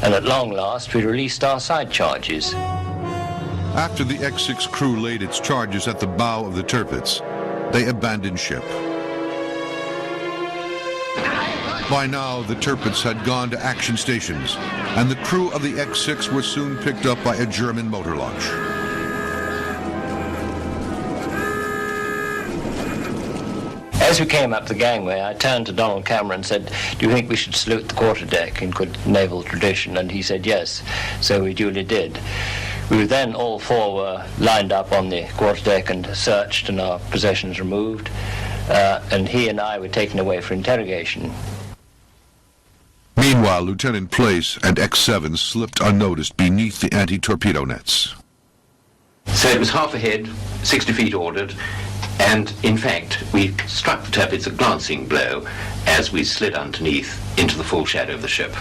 and at long last we released our side charges. After the X6 crew laid its charges at the bow of the Tirpitz, they abandoned ship. By now, the Tirpitz had gone to action stations, and the crew of the X6 were soon picked up by a German motor launch. As we came up the gangway, I turned to Donald Cameron and said, "Do you think we should salute the quarterdeck in good naval tradition?" And he said yes, so we duly did. We then, all four were lined up on the quarterdeck and searched and our possessions removed, and he and I were taken away for interrogation. Meanwhile, Lieutenant Place and X7 slipped unnoticed beneath the anti-torpedo nets. So it was half ahead, 60 feet ordered, and in fact we struck the Tirpitz a glancing blow as we slid underneath into the full shadow of the ship.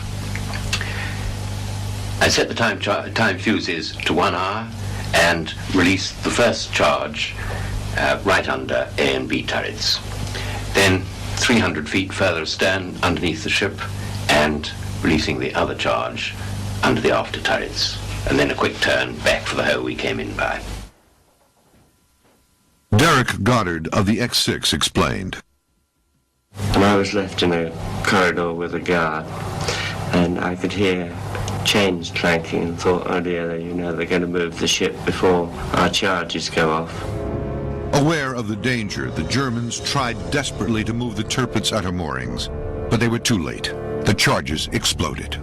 I set the time fuses to 1 hour and released the first charge right under A and B turrets. Then 300 feet further astern underneath the ship and releasing the other charge under the after turrets, and then a quick turn back for the hole we came in by. Derek Goddard of the X6 explained. And I was left in a corridor with a guard, and I could hear chains clanking and thought, oh dear, you know, they're going to move the ship before our charges go off. Aware of the danger, the Germans tried desperately to move the Tirpitz at her moorings, but they were too late. The charges exploded.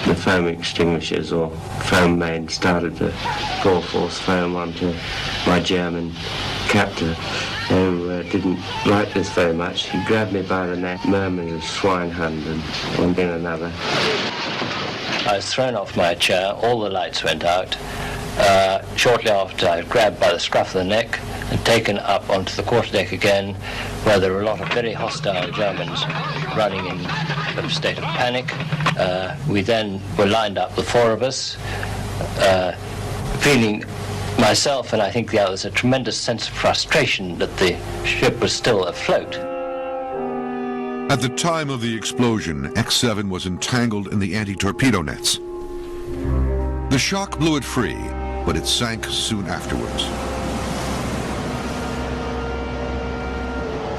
The foam extinguishers or foam main started to pour force foam onto my German captor, who didn't like this very much. He grabbed me by the neck, murmuring Schweinhund, and one thing another. I was thrown off my chair, all the lights went out. Shortly after, I was grabbed by the scruff of the neck and taken up onto the quarterdeck again, where there were a lot of very hostile Germans running in a state of panic. We then were lined up, the four of us, feeling, myself and I think the others, a tremendous sense of frustration that the ship was still afloat. At the time of the explosion, X7 was entangled in the anti-torpedo nets. The shock blew it free, but it sank soon afterwards.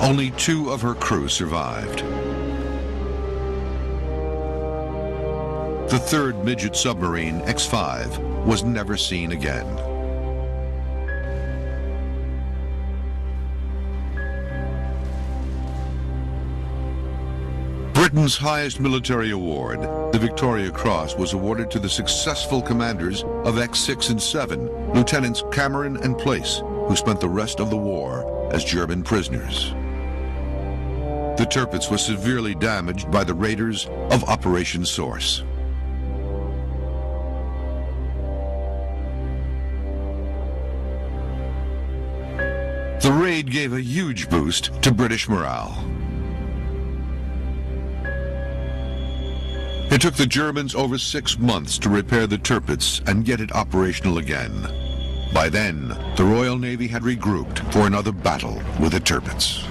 Only 2 of her crew survived. The third midget submarine, X5, was never seen again. Britain's highest military award, the Victoria Cross, was awarded to the successful commanders of X6 and 7, Lieutenants Cameron and Place, who spent the rest of the war as German prisoners. The Tirpitz was severely damaged by the raiders of Operation Source. The raid gave a huge boost to British morale. It took the Germans over 6 months to repair the Tirpitz and get it operational again. By then, the Royal Navy had regrouped for another battle with the Tirpitz.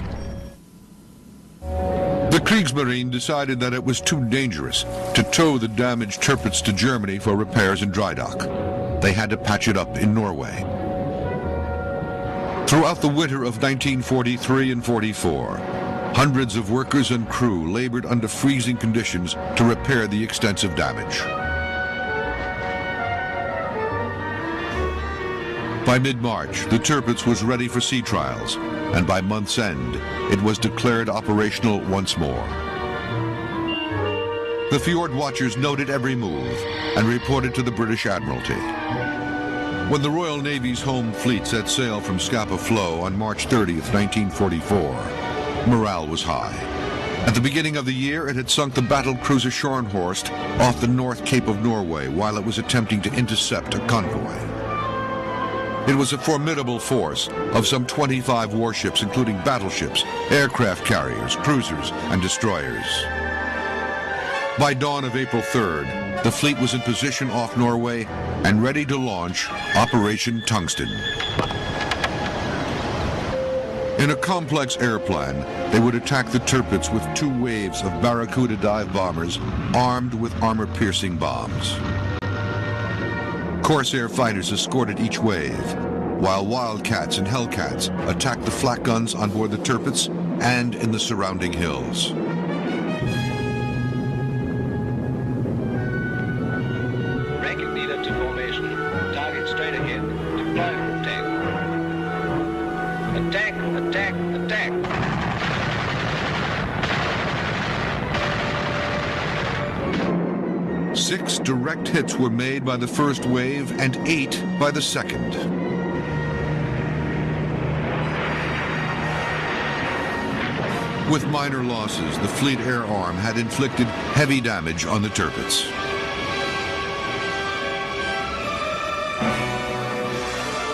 The Kriegsmarine decided that it was too dangerous to tow the damaged Tirpitz to Germany for repairs and dry dock. They had to patch it up in Norway. Throughout the winter of 1943 and 44, hundreds of workers and crew labored under freezing conditions to repair the extensive damage. By mid-March, the Tirpitz was ready for sea trials, and by month's end, it was declared operational once more. The fjord watchers noted every move and reported to the British Admiralty. When the Royal Navy's home fleet set sail from Scapa Flow on March 30th, 1944, morale was high. At the beginning of the year, it had sunk the battle cruiser Scharnhorst off the North Cape of Norway while it was attempting to intercept a convoy. It was a formidable force of some 25 warships, including battleships, aircraft carriers, cruisers, and destroyers. By dawn of April 3rd, the fleet was in position off Norway and ready to launch Operation Tungsten. In a complex air plan, they would attack the Tirpitz with 2 waves of Barracuda dive bombers armed with armor-piercing bombs. Corsair fighters escorted each wave, while Wildcats and Hellcats attacked the flak guns on board the Tirpitz and in the surrounding hills. Ranking leader to formation. Target straight ahead. Deploy for attack. Attack, attack, attack. Six direct hits were made by the first wave and 8 by the second. With minor losses, the Fleet Air Arm had inflicted heavy damage on the Tirpitz.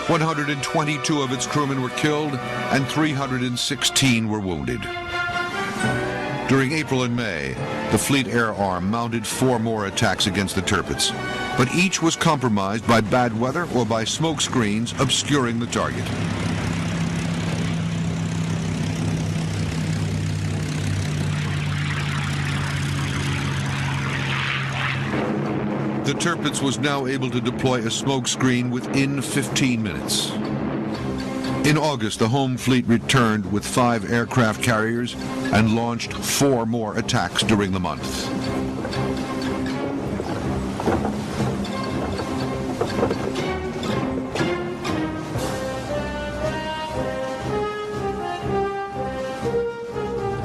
"122 of its crewmen were killed and 316 were wounded. During April and May, the Fleet Air Arm mounted 4 more attacks against the Tirpitz, but each was compromised by bad weather or by smoke screens obscuring the target. The Tirpitz was now able to deploy a smoke screen within 15 minutes. In August, the home fleet returned with 5 aircraft carriers and launched 4 more attacks during the month.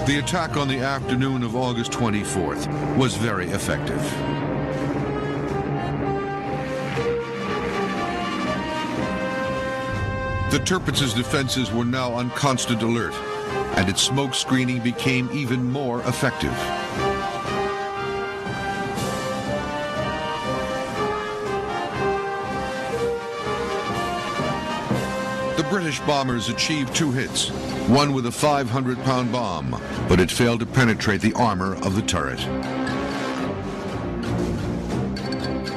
The attack on the afternoon of August 24th was very effective. The Tirpitz's defenses were now on constant alert, and its smoke screening became even more effective. The British bombers achieved 2 hits, one with a 500-pound bomb, but it failed to penetrate the armor of the turret.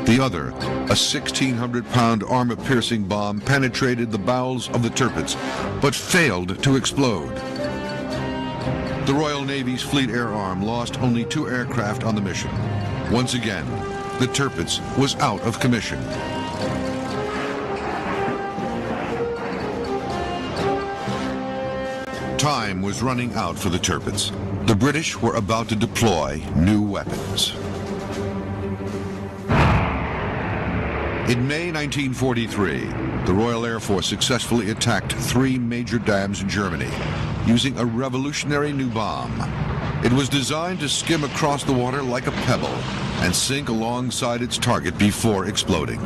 The other, a 1,600-pound armor-piercing bomb, penetrated the bowels of the Tirpitz, but failed to explode. The Royal Navy's Fleet Air Arm lost only 2 aircraft on the mission. Once again, the Tirpitz was out of commission. Time was running out for the Tirpitz. The British were about to deploy new weapons. In May 1943, the Royal Air Force successfully attacked 3 major dams in Germany using a revolutionary new bomb. It was designed to skim across the water like a pebble and sink alongside its target before exploding.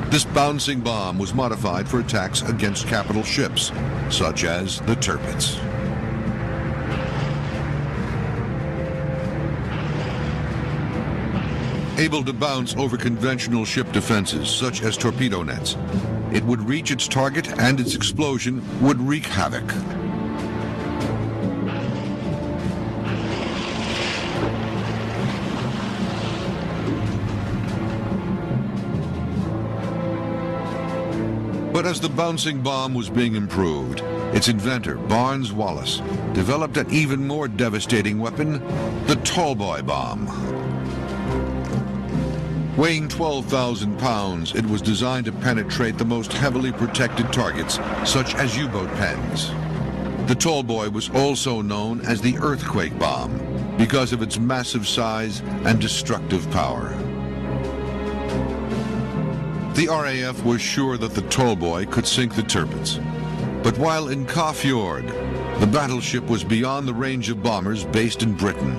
This bouncing bomb was modified for attacks against capital ships, such as the Tirpitz. Able to bounce over conventional ship defenses, such as torpedo nets, it would reach its target and its explosion would wreak havoc. But as the bouncing bomb was being improved, its inventor, Barnes Wallis, developed an even more devastating weapon, the Tallboy bomb. Weighing 12,000 pounds, it was designed to penetrate the most heavily protected targets, such as U-boat pens. The Tallboy was also known as the earthquake bomb because of its massive size and destructive power. The RAF was sure that the Tallboy could sink the Tirpitz. But while in Kaf Fjord, the battleship was beyond the range of bombers based in Britain.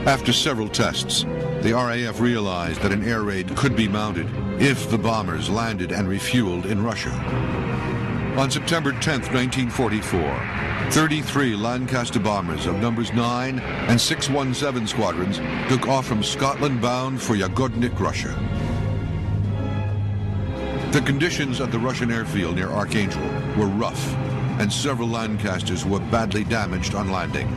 After several tests, the RAF realized that an air raid could be mounted if the bombers landed and refueled in Russia. On September 10, 1944, 33 Lancaster bombers of numbers 9 and 617 squadrons took off from Scotland bound for Yagodnik, Russia. The conditions at the Russian airfield near Archangel were rough, and several Lancasters were badly damaged on landing.